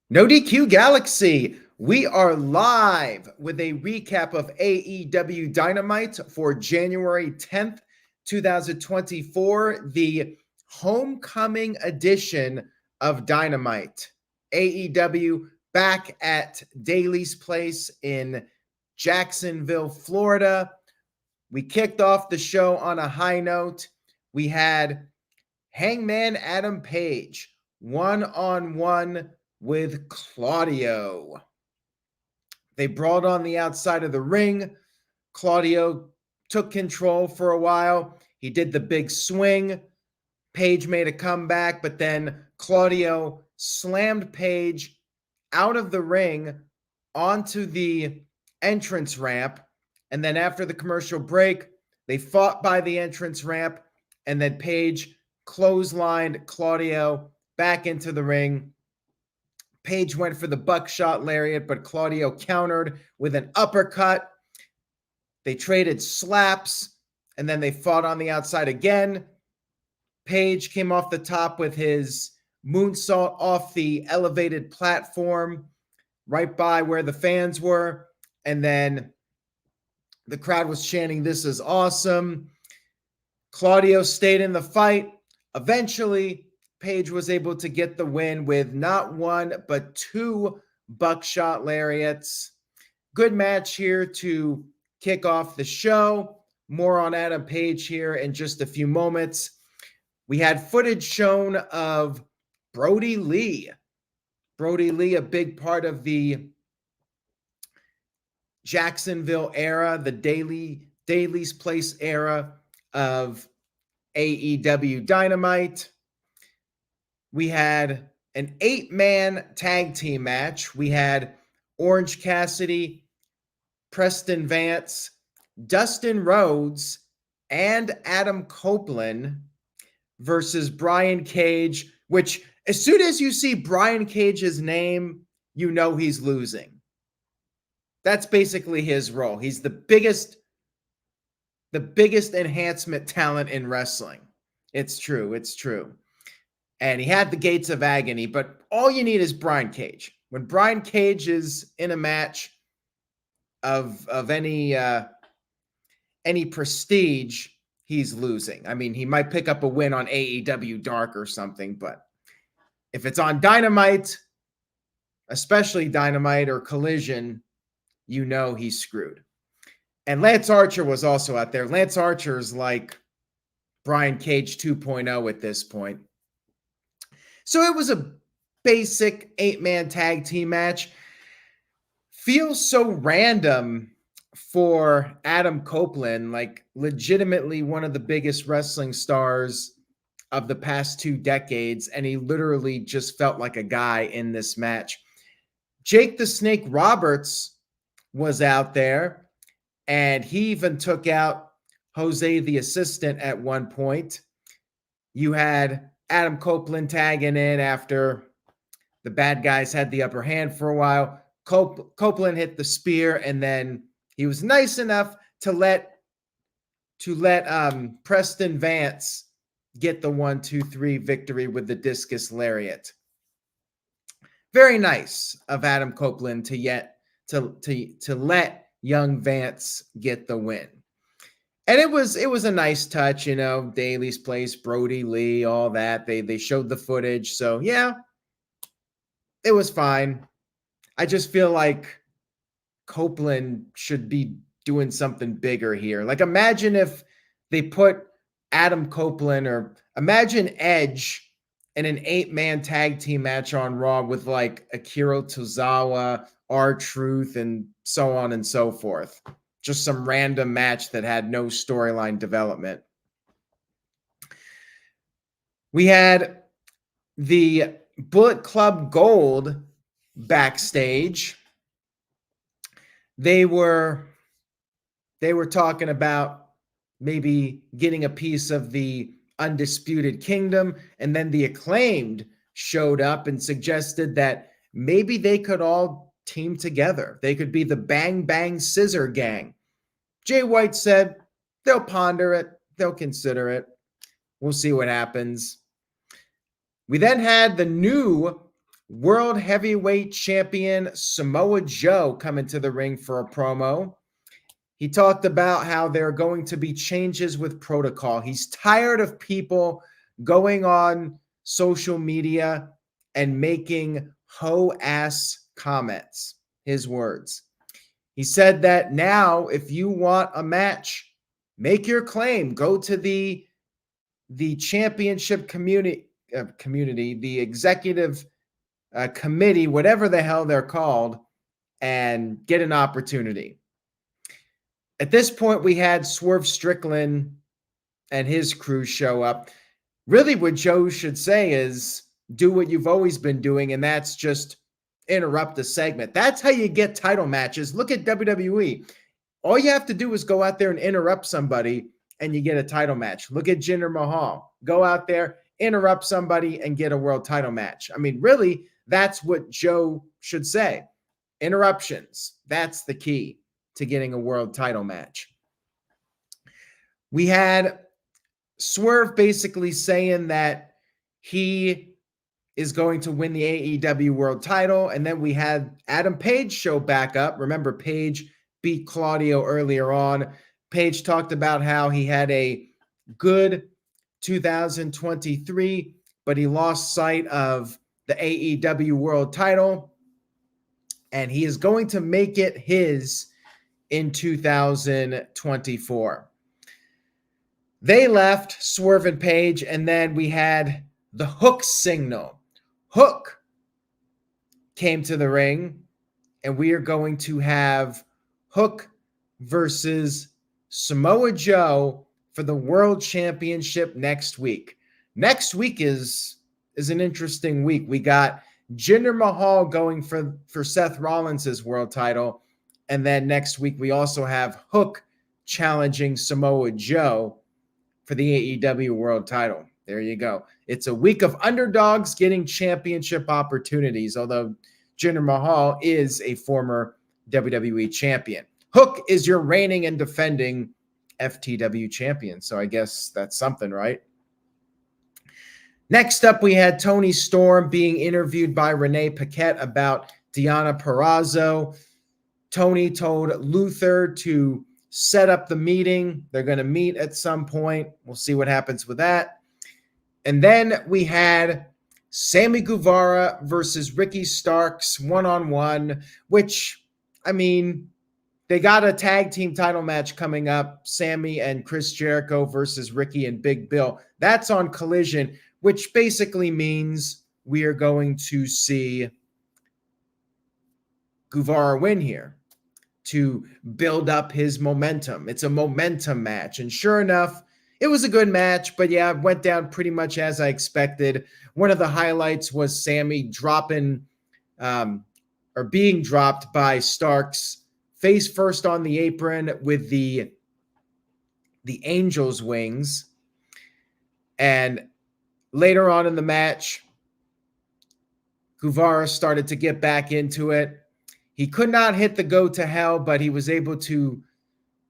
No DQ Galaxy, we are live with a recap of AEW Dynamite for January 10th, 2024, the homecoming edition of Dynamite. AEW back at Daly's Place in Jacksonville, Florida. We kicked off the show on a high note. We had Hangman Adam Page one-on-one with Claudio. They brawled on the outside of the ring. Claudio took control for a while. He did the big swing. Page made a comeback, but then Claudio slammed Page out of the ring onto the entrance ramp. And then after the commercial break, they fought by the entrance ramp, and then Page clotheslined Claudio back into the ring. Page went for the buckshot lariat, but Claudio countered with an uppercut. They traded slaps, and then they fought on the outside again. Page came off the top with his moonsault off the elevated platform right by where the fans were, and then the crowd was chanting, "This is awesome." Claudio stayed in the fight. Eventually, Page was able to get the win with not one, but two buckshot lariats. Good match here to kick off the show. More on Adam Page here in just a few moments. We had footage shown of Brody Lee. Brody Lee, a big part of the Jacksonville era, the Daly's Place era of AEW Dynamite. We had an 8-man tag team match. We had Orange Cassidy, Preston Vance, Dustin Rhodes, and Adam Copeland versus Brian Cage, which as soon as you see Brian Cage's name, you know he's losing. That's basically his role. He's the biggest enhancement talent in wrestling. It's true. And he had the Gates of Agony, but all you need is Brian Cage. When Brian Cage is in a match of any prestige, he's losing. I mean, he might pick up a win on AEW Dark or something, but if it's on Dynamite, especially Dynamite or Collision, you know he's screwed. And Lance Archer was also out there. Lance Archer's like Brian Cage 2.0 at this point. So it was a basic 8-man tag team match. Feels so random for Adam Copeland, like legitimately one of the biggest wrestling stars of the past 2 decades, and he literally just felt like a guy in this match. Jake the Snake Roberts was out there, and he even took out Jose the Assistant at one point. You had Adam Copeland tagging in after the bad guys had the upper hand for a while. Copeland hit the spear, and then he was nice enough to let Preston Vance get the 1-2-3 victory with the discus lariat. Very nice of Adam Copeland to let young Vance get the win. And it was a nice touch, you know, Daly's Place, Brody Lee, all that. They showed the footage. So, yeah, it was fine. I just feel like Copeland should be doing something bigger here. Like, imagine if they put Adam Copeland, or imagine Edge in an 8-man tag team match on Raw with like Akira Tozawa, R-Truth, and so on and so forth. Just some random match that had no storyline development. We had the Bullet Club Gold backstage. They were talking about maybe getting a piece of the Undisputed Kingdom, and then the Acclaimed showed up and suggested that maybe they could all team together. They could be the Bang Bang Scissor Gang. Jay White said they'll ponder it, they'll consider it. We'll see what happens. We then had the new World Heavyweight Champion Samoa Joe come into the ring for a promo. He talked about how there are going to be changes with protocol. He's tired of people going on social media and making hoe-ass comments, his words. He said that now, if you want a match, make your claim. Go to the championship community, the executive committee, whatever the hell they're called, and get an opportunity. At this point, we had Swerve Strickland and his crew show up. Really, what Joe should say is do what you've always been doing, and that's just interrupt the segment. That's how you get title matches. Look at WWE. All you have to do is go out there and interrupt somebody, and you get a title match. Look at Jinder Mahal. Go out there, interrupt somebody, and get a world title match. I mean, really, that's what Joe should say. Interruptions. That's the key to getting a world title match. We had Swerve basically saying that he is going to win the AEW world title. And then we had Adam Page show back up. Remember, Page beat Claudio earlier on. Page talked about how he had a good 2023, but he lost sight of the AEW world title. And he is going to make it his in 2024. They left, Swerve and Page, and then we had the Hook signal. Hook came to the ring, and we are going to have Hook versus Samoa Joe for the World Championship next week. Next week is an interesting week. We got Jinder Mahal going for Seth Rollins' world title, and then next week we also have Hook challenging Samoa Joe for the AEW world title. There you go. It's a week of underdogs getting championship opportunities, although Jinder Mahal is a former WWE champion. Hook is your reigning and defending FTW champion, so I guess that's something, right? Next up, we had Tony Storm being interviewed by Renee Paquette about Deonna Purrazzo. Tony told Luther to set up the meeting. They're going to meet at some point. We'll see what happens with that. And then we had Sammy Guevara versus Ricky Starks one-on-one, which, I mean, they got a tag team title match coming up, Sammy and Chris Jericho versus Ricky and Big Bill. That's on Collision, which basically means we are going to see Guevara win here to build up his momentum. It's a momentum match. And sure enough, it was a good match, but yeah, it went down pretty much as I expected. One of the highlights was Sammy dropping or being dropped by Starks face first on the apron with the Angel's wings. And later on in the match, Guevara started to get back into it. He could not hit the go to hell, but he was able to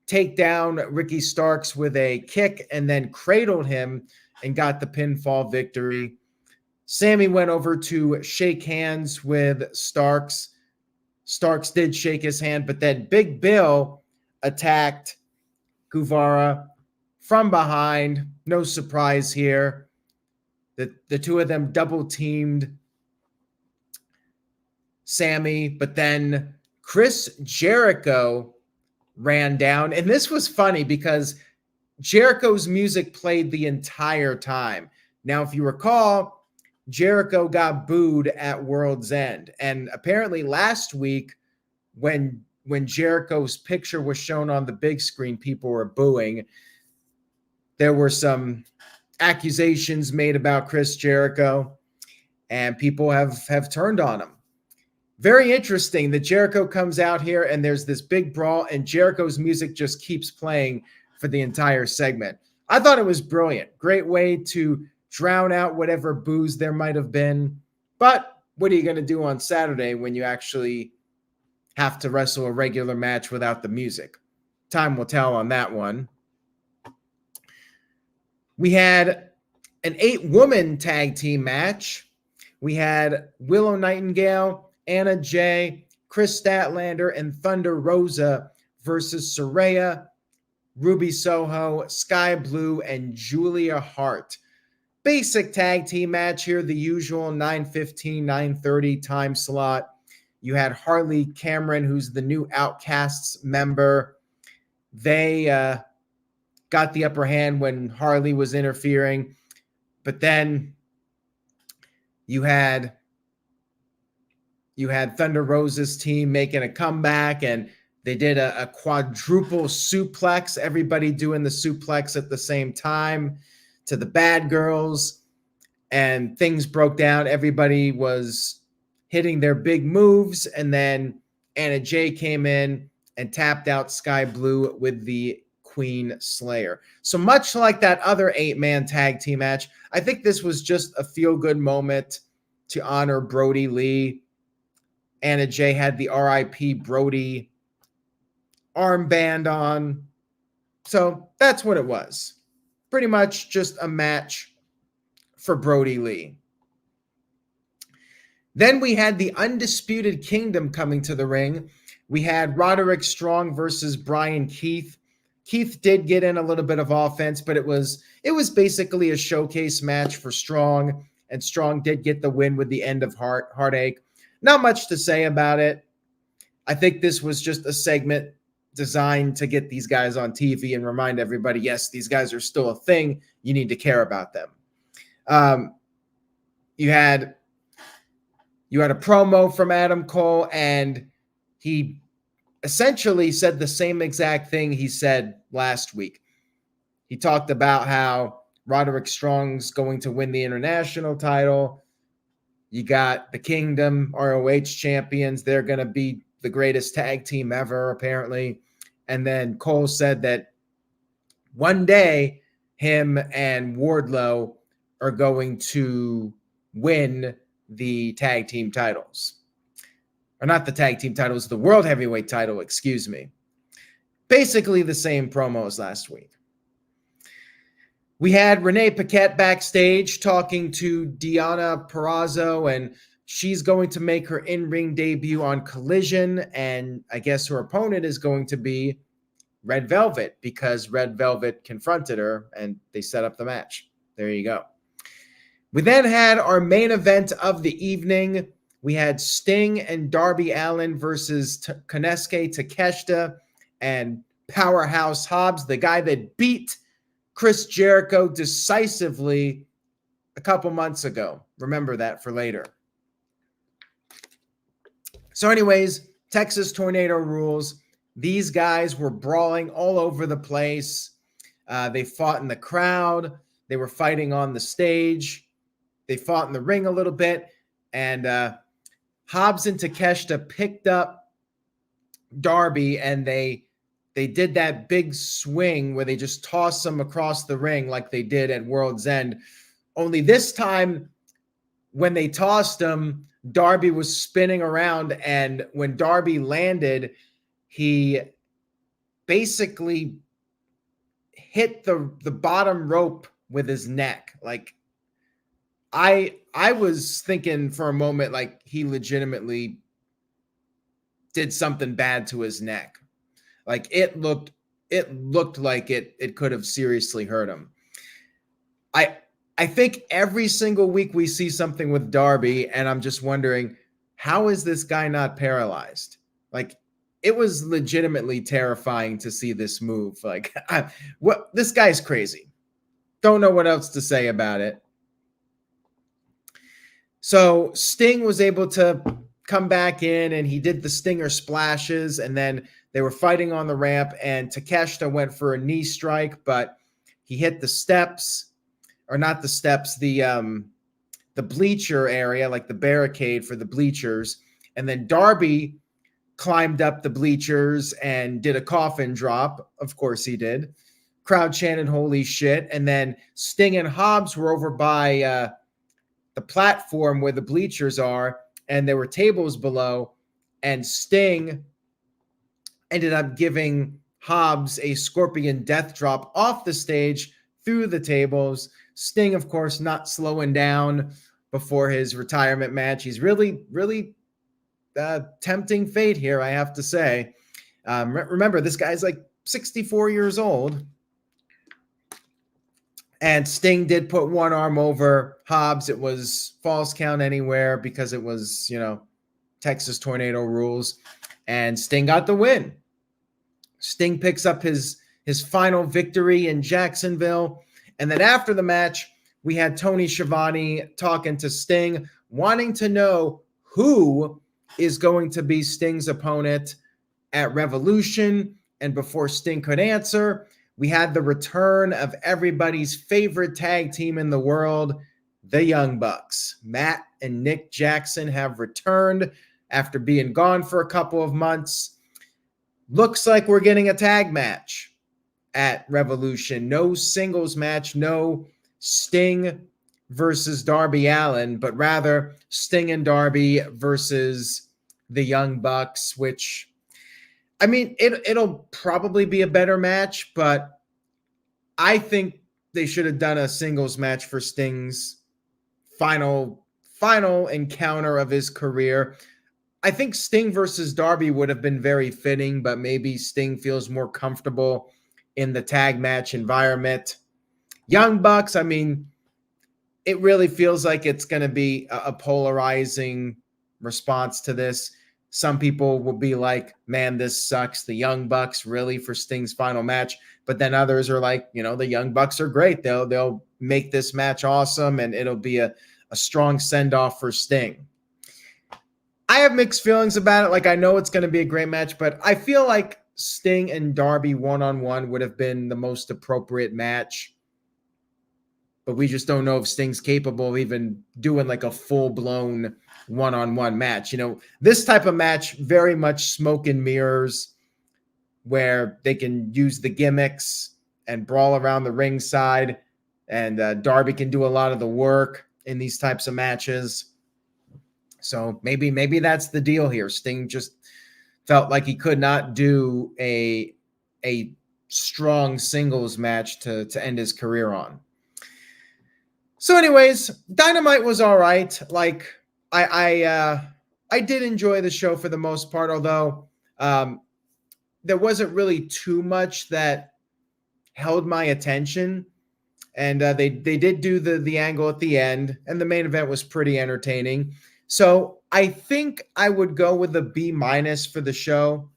take down Ricky Starks with a kick and then cradled him and got the pinfall victory. Sammy went over to shake hands with Starks. Starks did shake his hand, but then Big Bill attacked Guevara from behind. No surprise here. The two of them double teamed Sammy, but then Chris Jericho ran down. And this was funny because Jericho's music played the entire time. Now, if you recall, Jericho got booed at World's End. And apparently last week, when Jericho's picture was shown on the big screen, people were booing. There were some accusations made about Chris Jericho, and people have turned on him. Very interesting that Jericho comes out here and there's this big brawl and Jericho's music just keeps playing for the entire segment. I thought it was brilliant. Great way to drown out whatever boos there might have been. But what are you going to do on Saturday when you actually have to wrestle a regular match without the music? Time will tell on that one. We had an 8-woman tag team match we had Willow Nightingale, Anna Jay, Chris Statlander, and Thunder Rosa versus Saraya, Ruby Soho, Sky Blue, and Julia Hart. Basic tag team match here, the usual 9:15, 9:30 time slot. You had Harley Cameron, who's the new Outcasts member. They got the upper hand when Harley was interfering. But then you had Thunder Rosa's team making a comeback, and they did a quadruple suplex, everybody doing the suplex at the same time to the bad girls, and things broke down. Everybody was hitting their big moves, and then Anna Jay came in and tapped out Sky Blue with the Queen Slayer. So much like that other 8-man tag team match, I think this was just a feel-good moment to honor Brody Lee. Anna Jay had the R.I.P. Brody armband on. So that's what it was. Pretty much just a match for Brody Lee. Then we had the Undisputed Kingdom coming to the ring. We had Roderick Strong versus Brian Keith. Keith did get in a little bit of offense, but it was basically a showcase match for Strong, and Strong did get the win with the end of Heartache. Not much to say about it. I think this was just a segment designed to get these guys on TV and remind everybody, yes, these guys are still a thing. You need to care about them. You had a promo from Adam Cole, and he essentially said the same exact thing he said last week. He talked about how Roderick Strong's going to win the international title. You got the Kingdom, ROH champions. They're going to be the greatest tag team ever, apparently. And then Cole said that one day him and Wardlow are going to win the tag team titles. Or not the tag team titles, the World Heavyweight title, excuse me. Basically the same promo as last week. We had Renee Paquette backstage talking to Deonna Purrazzo, and she's going to make her in-ring debut on Collision, and I guess her opponent is going to be Red Velvet, because Red Velvet confronted her, and they set up the match. There you go. We then had our main event of the evening. We had Sting and Darby Allin versus Konosuke Takeshita and Powerhouse Hobbs, the guy that beat Chris Jericho decisively a couple months ago. Remember that for later. So anyways, Texas Tornado rules. These guys were brawling all over the place. They fought in the crowd. They were fighting on the stage. They fought in the ring a little bit. And Hobbs and Takeshita picked up Darby, and they did that big swing where they just tossed him across the ring like they did at World's End. Only this time, when they tossed him, Darby was spinning around, and when Darby landed, he basically hit the bottom rope with his neck. Like, I was thinking for a moment like he legitimately did something bad to his neck. Like it looked like it could have seriously hurt him. I think every single week we see something with Darby, and I'm just wondering, how is this guy not paralyzed? Like, it was legitimately terrifying to see this move. Like, this guy's crazy. Don't know what else to say about it. So Sting was able to come back in, and he did the Stinger splashes, and then they were fighting on the ramp, and Takeshita went for a knee strike, but he hit the steps, or not the steps, the bleacher area, like the barricade for the bleachers. And then Darby climbed up the bleachers and did a coffin drop. Of course he did. Crowd chanted, "Holy shit." And then Sting and Hobbs were over by the platform where the bleachers are, and there were tables below, and Sting ended up giving Hobbs a scorpion death drop off the stage through the tables. Sting, of course, not slowing down before his retirement match. He's really, really tempting fate here, I have to say. Remember, this guy's like 64 years old. And Sting did put one arm over Hobbs. It was false count anywhere because it was, Texas tornado rules. And Sting got the win. Sting picks up his final victory in Jacksonville. And then after the match, we had Tony Schiavone talking to Sting, wanting to know who is going to be Sting's opponent at Revolution. And before Sting could answer, we had the return of everybody's favorite tag team in the world, the Young Bucks. Matt and Nick Jackson have returned after being gone for a couple of months. Looks like we're getting a tag match at Revolution. No singles match, no Sting versus Darby Allin, but rather Sting and Darby versus the Young Bucks, which, I mean, it'll probably be a better match, but I think they should have done a singles match for Sting's final encounter of his career. I think Sting versus Darby would have been very fitting, but maybe Sting feels more comfortable in the tag match environment. Young Bucks, I mean, it really feels like it's going to be a polarizing response to this. Some people will be like, man, this sucks. The Young Bucks really for Sting's final match. But then others are like, the Young Bucks are great. They'll make this match awesome, and it'll be a strong send-off for Sting. I have mixed feelings about it. Like, I know it's going to be a great match, but I feel like Sting and Darby one-on-one would have been the most appropriate match. But we just don't know if Sting's capable of even doing like a full-blown one-on-one match. This type of match, very much smoke and mirrors, where they can use the gimmicks and brawl around the ringside, and Darby can do a lot of the work in these types of matches. So maybe that's the deal here. Sting just felt like he could not do a strong singles match to end his career on. So anyways, Dynamite was all right. Like, I did enjoy the show for the most part, although there wasn't really too much that held my attention. And they did do the angle at the end, and the main event was pretty entertaining. So I think I would go with a B- for the show.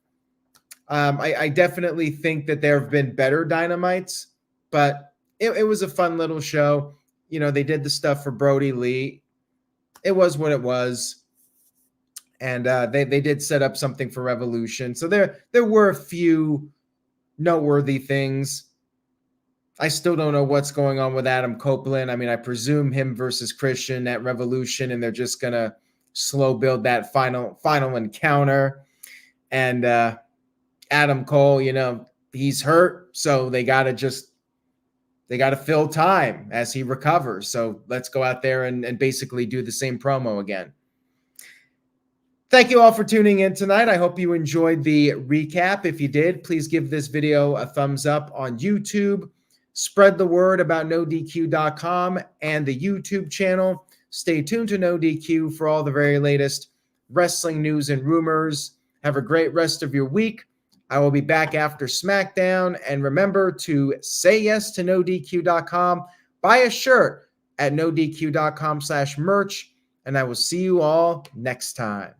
I definitely think that there have been better Dynamites, but it was a fun little show. They did the stuff for Brody Lee. It was what it was. And they did set up something for Revolution. So there were a few noteworthy things. I still don't know what's going on with Adam Copeland. I mean, I presume him versus Christian at Revolution, and they're just going to slow build that final encounter. And Adam Cole, he's hurt, so they got to fill time as he recovers. So let's go out there and basically do the same promo again. Thank you all for tuning in tonight. I hope you enjoyed the recap. If you did, please give this video a thumbs up on YouTube. Spread the word about NoDQ.com and the YouTube channel. Stay tuned to NoDQ for all the very latest wrestling news and rumors. Have a great rest of your week. I will be back after SmackDown. And remember to say yes to NoDQ.com. Buy a shirt at NoDQ.com/merch. And I will see you all next time.